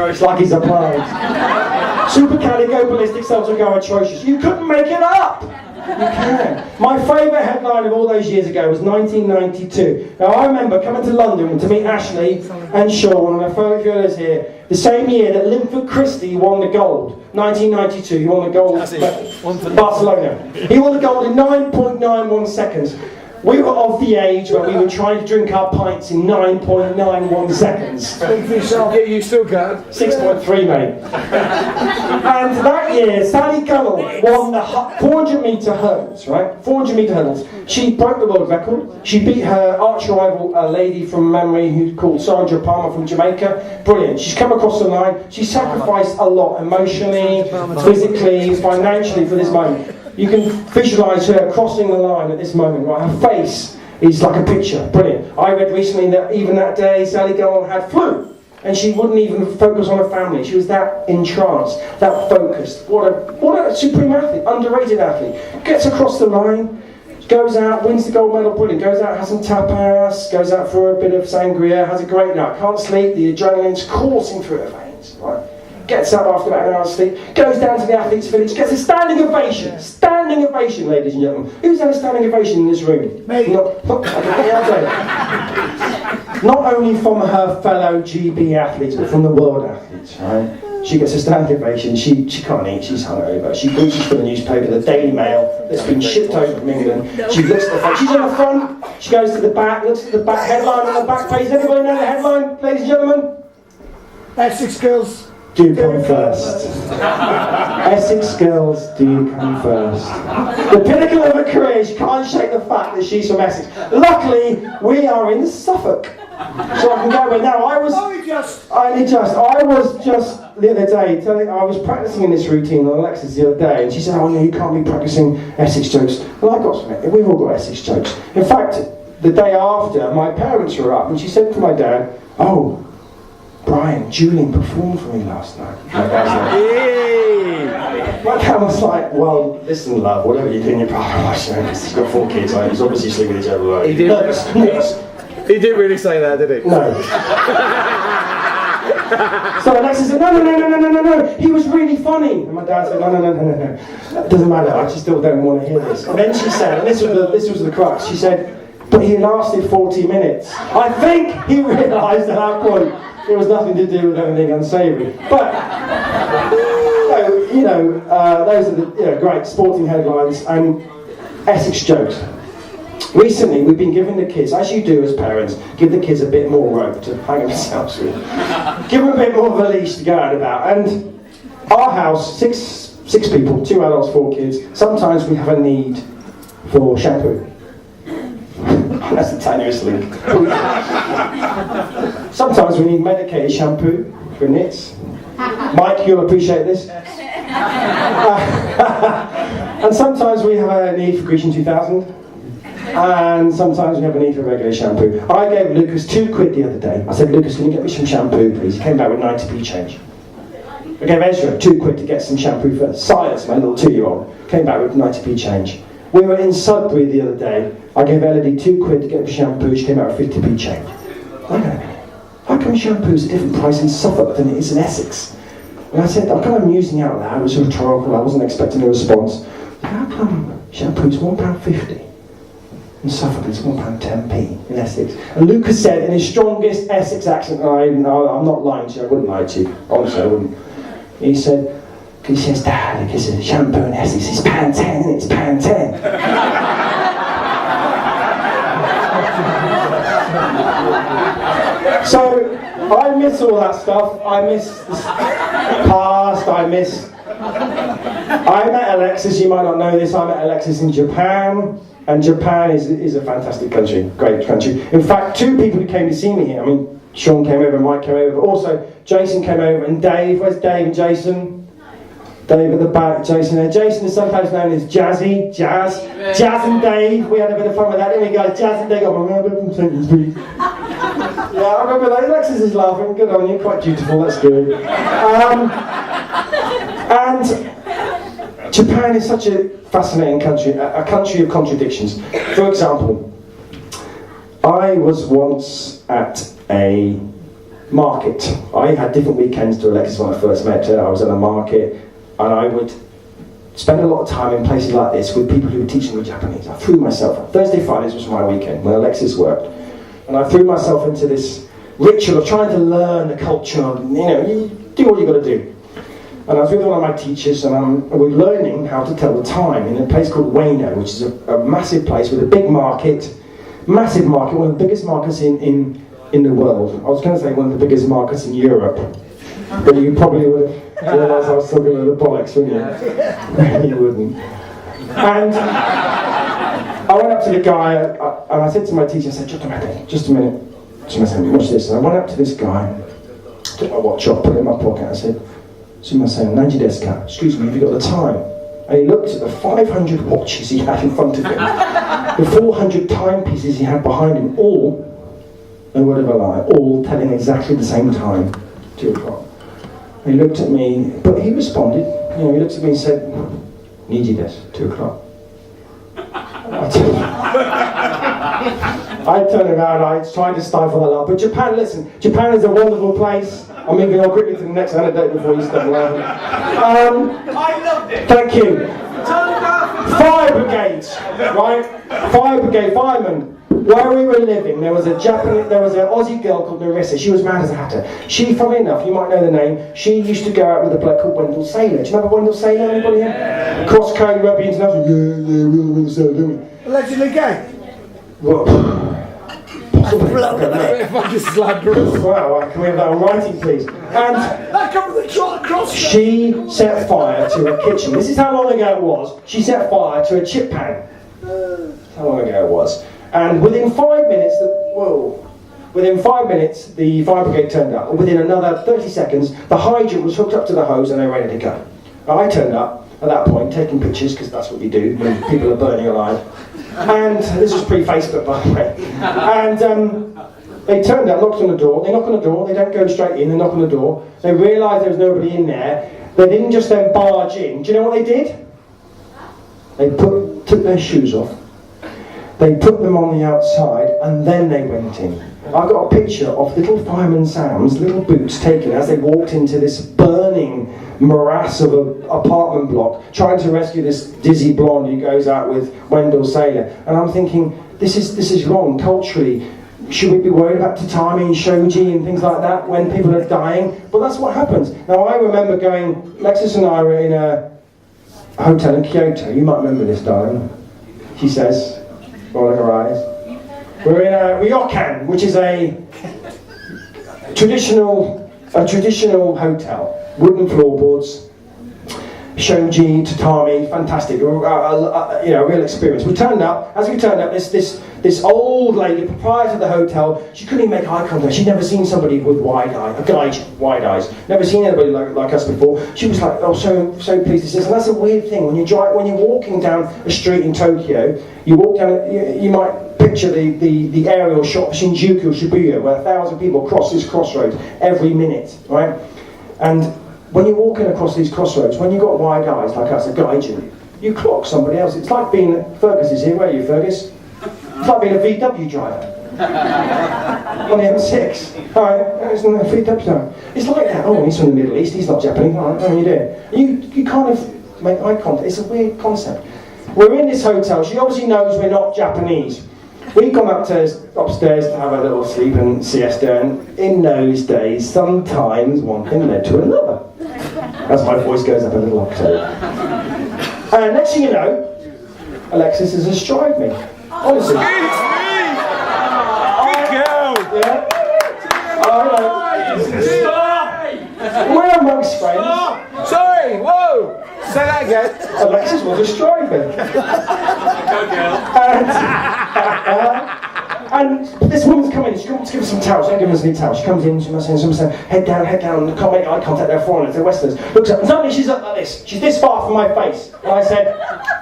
It's like he's applied. Supercalifragilisticexpialidocious. You couldn't make it up! You can. My favourite headline of all those years ago was 1992. Now I remember coming to London to meet Ashley and Sean, and my favourite viewers here, the same year that Linford Christie won the gold. 1992, he won the gold for Barcelona. He won the gold in 9.91 seconds. We were of the age where we were trying to drink our pints in 9.91 seconds. Speak for yourself. Yeah, you still can. 6.3, mate. And that year, Sally Gunnell won the 400 metre hurdles, right? 400 metre hurdles. She broke the world record. She beat her arch rival, a lady from memory who's called Sandra Palmer from Jamaica. Brilliant. She's come across the line. She sacrificed a lot emotionally, physically, financially for this moment. You can visualise her crossing the line at this moment, right? Her face is like a picture. Brilliant. I read recently that even that day, Sally Gunnell had flu. And she wouldn't even focus on her family. She was that entranced, that focused. What a supreme athlete, underrated athlete. Gets across the line, goes out, wins the gold medal, brilliant. Goes out, has some tapas, goes out for a bit of sangria, has a great night. Can't sleep, the adrenaline's coursing through her veins, right? Gets up after about an hour's sleep, goes down to the athletes' village, gets a standing ovation. Standing ovation, ladies and gentlemen. Who's had a standing ovation in this room? Me. Not only from her fellow GB athletes, but from the world athletes, right? She gets a standing ovation, she can't eat, she's hungover. She reaches for the newspaper, the Daily Mail, that's been shipped over from England. She looks at the front, she's on the front, she goes to the back, looks at the back, headline on the back page. Anybody know the headline, ladies and gentlemen? Essex girls. Do come first. Essex girls do come first. The pinnacle of her career, she can't shake the fact that she's from Essex. Luckily, we are in Suffolk. So I can go with now. I was just the other day, I was practicing in this routine on Alexis the other day, and she said, oh yeah, you can't be practicing Essex jokes. Well, I got some, we've all got Essex jokes. In fact, the day after, my parents were up, and she said to my dad, oh, Brian, Julien performed for me last night. My dad was like, well, listen, love, whatever you do in your private life, he's got 4 kids, right? He's obviously sleeping with each other. Right? He didn't really say that, did he? No. So Alexa said, no, he was really funny. And my dad said, no. It doesn't matter, I just still don't want to hear this. And then she said, and this was the crux, she said, but he lasted 40 minutes. I think he realised at that point it was nothing to do with anything unsavoury. But, those are the great sporting headlines and Essex jokes. Recently, we've been giving the kids, as you do as parents, give the kids a bit more rope to hang themselves with. Give them a bit more of a leash to go out about. And our house, six people, 2 adults, 4 kids, sometimes we have a need for shampoo. That's a tenuous link. Sometimes we need medicated shampoo for nits. Mike, you'll appreciate this. And sometimes we have a need for Grecian 2000. And sometimes we have a need for regular shampoo. I gave Lucas £2 the other day. I said, Lucas, can you get me some shampoo, please? He came back with 90p change. I gave Ezra £2 to get some shampoo for Silas, my little 2-year-old. Came back with 90p change. We were in Sudbury the other day. I gave Elodie £2 to get the shampoo. She came out with 50p change. Hang on a minute. How come shampoo's a different price in Suffolk than it is in Essex? And I said, I'm kind of musing out loud. It was rhetorical. I wasn't expecting a response. How come shampoo's £1.50? In Suffolk, it's £1.10p in Essex. And Lucas said in his strongest Essex accent, I'm not lying to you, I wouldn't lie to you. Honestly, I wouldn't. He says, Dad, because the shampoo in Essex is £1.10 and it's £1.10. So, I miss all that stuff. I miss the past, I met Alexis, you might not know this, I met Alexis in Japan. And Japan is a fantastic country, great country. In fact, 2 people who came to see me here, Sean came over, Mike came over, but also Jason came over, and Dave. Where's Dave and Jason? Dave at the back, Jason there. Jason is sometimes known as Jazzy, Jazz and Dave. We had a bit of fun with that, didn't we guys? Jazz and Dave got my sentence, please. Yeah, I remember that. Alexis is laughing, good on you, quite dutiful, that's good. And Japan is such a fascinating country, a country of contradictions. For example, I was once at a market. I had different weekends to Alexis when I first met her. I was at a market, and I would spend a lot of time in places like this with people who were teaching me Japanese. I threw myself. Thursday, Fridays was my weekend when Alexis worked, and I threw myself into this ritual of trying to learn the culture. You do what you got to do. And I was with one of my teachers, and we're learning how to tell the time in a place called Ueno, which is a massive place with a big market, massive market, one of the biggest markets in the world. I was going to say one of the biggest markets in Europe, but you probably would have realised I was talking about the bollocks, wouldn't you? You wouldn't. And I went up to the guy, and I said to my teacher, I said, just a minute. So I said, watch this. And I went up to this guy, took my watch off, put it in my pocket, I said, Nanji desu ka? Excuse me, have you got the time? And he looked at the 500 watches he had in front of him, the 400 timepieces he had behind him, all, no word of a lie, all telling exactly the same time, 2 o'clock. And he looked at me, but he responded, he looked at me and said, Niji desu, 2 o'clock. I turned around, I tried to stifle that laugh. But Japan, listen, Japan is a wonderful place. I'm moving on quickly to the next anecdote before you start laughing. I loved it. Thank you. Fire brigades, right? Fire brigade, firemen. Where we were living, there was an Aussie girl called Marissa. She was mad as a hatter. She, funnily enough, you might know the name, she used to go out with a bloke called Wendell Saylor. Do you remember Wendell Saylor? Anybody here? Cross-code rugby international. Yeah, we all Wendell Saylor, don't we? Allegedly gay. Well, Fucking slanderous. wow, can we have that on writing, please? And That comes from the trot across. she set fire to a kitchen. This is how long ago it was. She set fire to a chip pan. That's how long ago it was. And within 5 minutes, the fire brigade turned up. And within another 30 seconds, the hydrant was hooked up to the hose and they were ready to go. Now, I turned up at that point, taking pictures, because that's what you do when people are burning alive. And this was pre-Facebook, by the way. And they turned up, knocked on the door. They knock on the door. They don't go straight in. They knock on the door. They realised there was nobody in there. They didn't just then barge in. Do you know what they did? They took their shoes off. They put them on the outside, and then they went in. I've got a picture of little Fireman Sam's little boots taken as they walked into this burning morass of an apartment block, trying to rescue this dizzy blonde who goes out with Wendell Saylor. And I'm thinking, this is wrong culturally. Should we be worried about tatami and shoji and things like that when people are dying? But that's what happens. Now, I remember going, Lexis and I were in a hotel in Kyoto. You might remember this, darling. She says, rolling her eyes. We're in a ryokan, which is a traditional hotel. Wooden floorboards, shoji, tatami, fantastic, real experience. We turned up. As we turned up, this old lady, proprietor of the hotel, she couldn't even make eye contact. She'd never seen somebody with wide eyes. Never seen anybody like us before. She was like, oh, so pleased to see us. And that's a weird thing when you're walking down a street in Tokyo. You walk down, you might picture the aerial shot of Shinjuku or Shibuya, where 1,000 people cross this crossroads every minute, right? And when you're walking across these crossroads, when you've got wide eyes like us, a gaijin, you clock somebody else. It's like being, Fergus is here, where are you, Fergus? It's like being a VW driver on the M6. Alright, it's a VW driver. It's like that. Oh, he's from the Middle East, he's not Japanese. Alright, how are you doing? You kind of make eye contact. It's a weird concept. We're in this hotel. She obviously knows we're not Japanese. We've gone upstairs to have a little sleep and siesta, and in those days, sometimes one thing led to another. As my voice goes up a little octave. And next thing you know, Alexis has astride me. Honestly. Good girl! Yeah. Stop! We're amongst friends. Stop. Sorry, whoa! Say that again. Alexis will destroy me. And this woman's coming in, she wants to give us some towels, don't give us any towels. She comes in, she must say, head down, can't make eye contact, they're foreigners, they're Westerners. Looks up, and suddenly she's up like this. She's this far from my face. And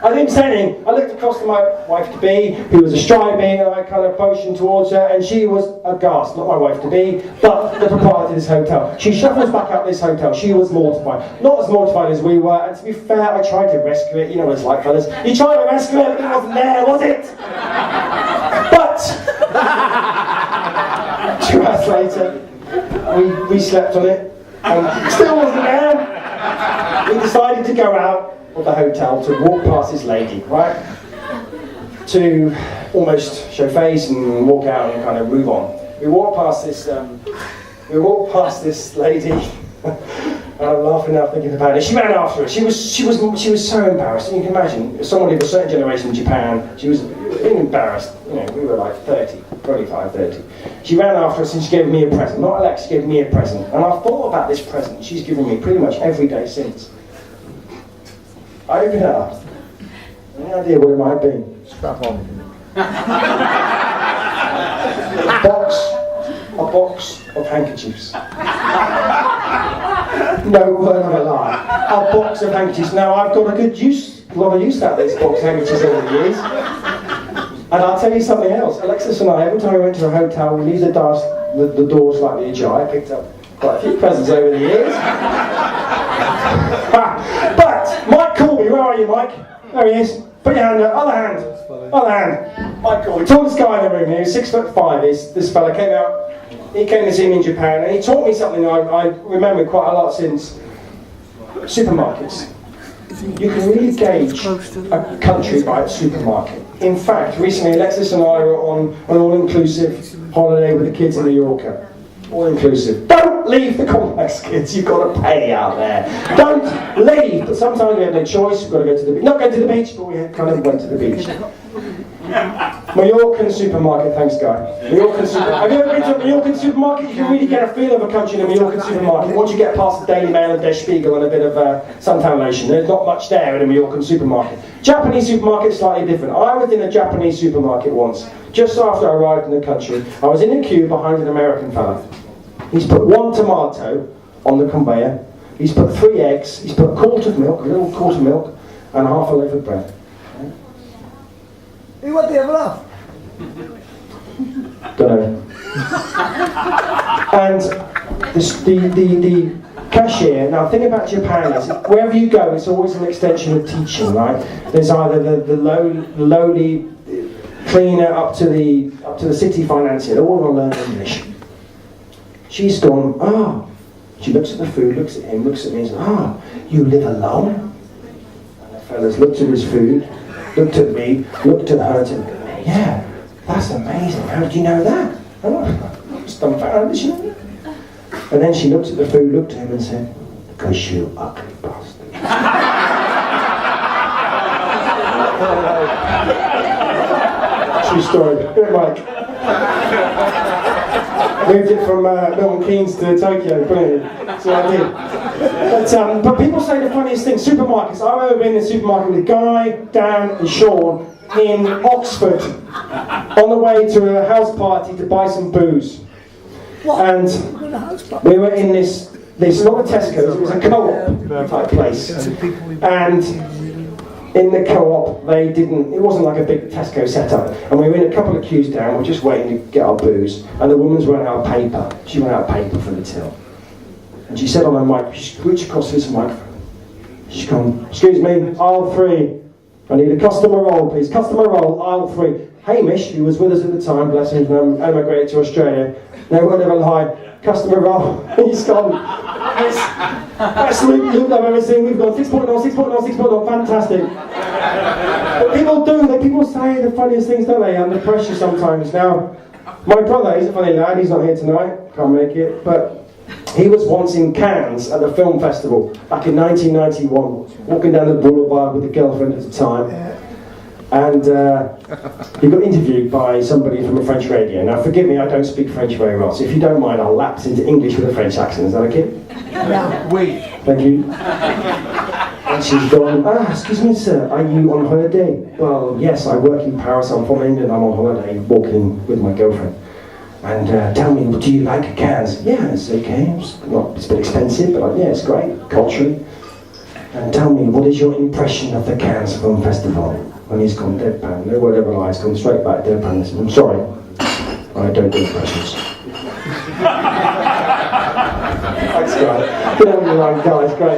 I didn't say anything. I looked across to my wife-to-be, who was astride me, and I kind of motioned towards her, and she was aghast. Not my wife-to-be, but the proprietor of this hotel. She shuffles back up this hotel. She was mortified. Not as mortified as we were, and to be fair, I tried to rescue it. You know what it's like, fellas. You tried to rescue it, but it wasn't there, was it? But 2 hours later, We slept on it, and still wasn't there. We decided to go out of the hotel to walk past this lady, right? To almost show face and walk out and kind of move on. We walked past this lady, and I'm laughing now thinking about it. She ran after us. She was so embarrassed. You can imagine, somebody of a certain generation in Japan, she was embarrassed. You know, we were like 30, 25, 30. She ran after us and she gave me a present. Not Alex, she gave me a present. And I've thought about this present she's given me pretty much every day since. I opened it up. Any idea what it might have been? Strap on. A box of handkerchiefs. No word of a lie. A box of handkerchiefs. Now I've got a lot of use out of this box of handkerchiefs over the years. And I'll tell you something else. Alexis and I, every time we went to a hotel, we leave the door slightly ajar. I picked up quite a few presents over the years. But Mike called me. Where are you, Mike? There he is. Put your hand up. Other hand. Mike called me. Tallest guy in the room. He was 6'5". This fella came out. He came to see me in Japan, and he taught me something I remember quite a lot since. Supermarkets. You can really gauge a country by its supermarket. In fact, recently Alexis and I were on an all-inclusive holiday with the kids in Mallorca. All-inclusive. Don't leave the complex, kids. You've got to pay out there. Don't leave. But sometimes we have no choice. We've got to go to the beach. Not going to the beach, but we kind of went to the beach. Mallorcan supermarket, thanks Guy. Have you ever been to a Mallorcan supermarket? You can really get a feel of a country in a Mallorcan supermarket. Once you get past the Daily Mail and Der Spiegel and a bit of suntan lotion, there's not much there in a Mallorcan supermarket. Japanese supermarket is slightly different. I was in a Japanese supermarket once, just after I arrived in the country. I was in a queue behind an American fella. He's put 1 tomato on the conveyor, he's put 3 eggs, he's put a quart of milk, a little quart of milk, and half a loaf of bread. Hey, what the hell up? Don't know. And the cashier, now the thing about Japan is, wherever you go, it's always an extension of teaching, right? There's either the lowly cleaner up to the city financier, they all want to learn English. She's gone, she looks at the food, looks at him, looks at me and says, you live alone? And the fella's looked at his food, looked at me, looked at her and said, yeah, that's amazing. How did you know that? I was dumbfounded. Did you know that? And then she looked at the food, looked at him and said, because you ugly bastard. True story. Good, Mike. Moved it from Milton Keynes to Tokyo. Brilliant. That's what I did. But people say the funniest thing. Supermarkets. I remember being in the supermarket with Guy, Dan and Sean in Oxford on the way to a house party to buy some booze. And we were in this not a Tesco's, it was a co-op type place. And in the co-op, it wasn't like a big Tesco setup. And we were in a couple of queues down, we're just waiting to get our booze. And the woman's running out of paper. She ran out of paper for the till. And she said on her mic, she reached across this microphone. She's gone, excuse me, aisle 3. I need a customer roll, please. Customer roll, aisle 3. Hamish, who was with us at the time, bless him, emigrated to Australia. No word of a lie. Customer roll. He's gone. Best loop I've ever seen. We've gone 6.0, 6.0, 6.0. Fantastic. But people say the funniest things, don't they? Under pressure sometimes. Now, my brother, he's a funny lad. He's not here tonight. Can't make it. But he was once in Cannes at the film festival back in 1991, walking down the boulevard with a girlfriend at the time. And he got interviewed by somebody from a French radio. Now, forgive me, I don't speak French very well, so if you don't mind, I'll lapse into English with a French accent. Is that okay? Yeah. Oui. Thank you. And she's gone, excuse me, sir, are you on holiday? Well, yes, I work in Paris, I'm from England, I'm on holiday, walking with my girlfriend. And tell me, do you like Cannes? Yeah, it's okay, it's a bit expensive, but yeah, it's great, culturally. And tell me, what is your impression of the Cannes Film Festival? And he's gone deadpan, no word ever lie, he's gone straight back deadpan. Listen, I'm sorry, I don't do impressions. Thanks, guys. Get on your own, guys, great.